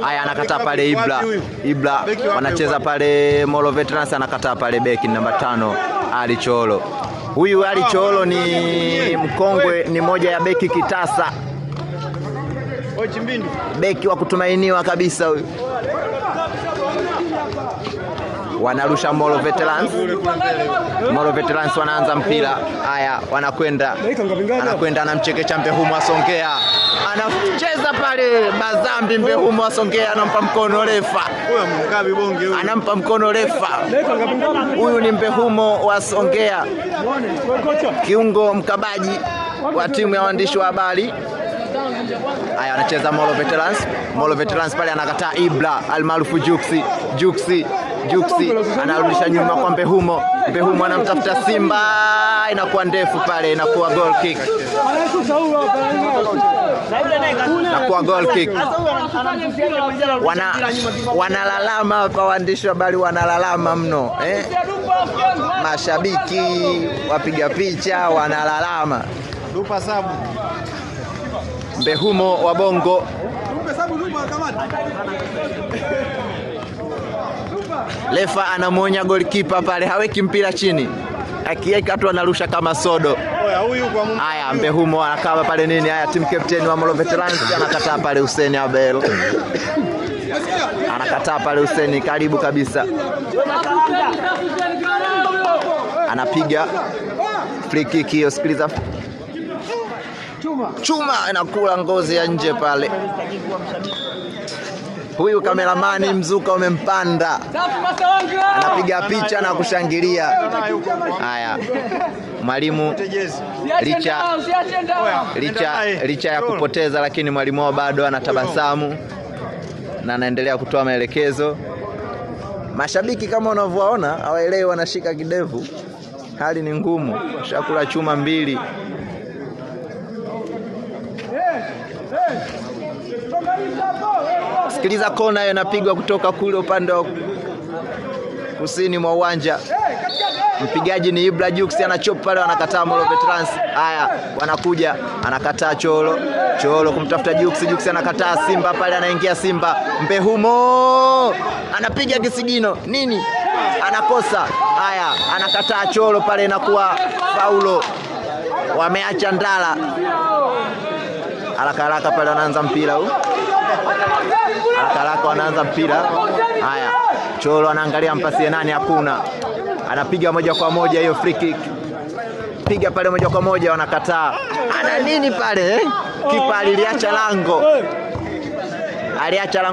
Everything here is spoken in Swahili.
Haya, anakataa pale Ibra wanacheza pale Molo Veterans, anakataa pale beki namba 5 Ali Cholo. Huyu Ali Cholo ni mkongwe, ni moja ya beki kitasa, beki wa kutumainiwa kabisa huyu. Wanarusha Molo Veterans. Molo Veterans wanaanza mpira. Haya, anakwenda anamchekecha Mbehumo Asongea. Anacheza pale Bazambi, Mbehumo Asongea anampa mkono refa. Anampa mkono refa. Huyu ni Mbehumo Asongea, kiungo mkabaji wa timu ya waandishi wa habari. Haya, anacheza Molo Veterans. Molo Veterans pale anakataa Ibra almaarufu Juksi anarudisha nyuma kwa Mbehumo. Mbehumo anamtafuta Simba, inakuwa ndefu pale, inakuwa goal kick. Inakuwa goal kick. Wanalalama hapa waandishi wa habari, wanalalama mno mashabiki, wapiga picha wanalalama. Mbehumo wa Bongo. Lefa anamuonya goalkeeper pale, haweki mpira chini, akiweka tu anarusha kama sodo. Haya, Mbehumo anakaa pale nini. Haya, team captain wa Molo Veterans anakataa pale Hussein Abel. Anakataa pale Hussein, karibu kabisa. Anapiga free kick hiyo, sikiliza. Chuma inakula ngozi ya nje pale. Huyu kameramani mzuka umempanda, anapiga picha na kushangilia. Haya, mwalimu licha ya kupoteza, lakini mwalimu wao bado anatabasamu na anaendelea kutoa maelekezo. Mashabiki kama unavyoona hawaelewi, wanashika kidevu. Hali ni ngumu, shakula chuma 2. Sikiliza, kona hiyo inapigwa kutoka kule upande wa kusini mwa uwanja. Mpigaji ni Ibra Juksi, anachop pale, anakataa Molo Veterans. Haya, wanakuja, anakataa Cholo kumtafuta Juksi anakataa. Simba pale, anaingia Simba. Mbehumo anapiga kisigino nini, anakosa. Haya, anakataa Cholo pale, inakuwa faulo. Wameacha ndala. Haraka pale wanaanza mpira huu. Haraka wanaanza mpira. Haya, Cholo anaangalia mpasie nani, hakuna. Anapiga moja kwa moja hiyo free kick. Piga pale moja kwa moja, wanakataa. Ana nini pale Kipa aliacha lango.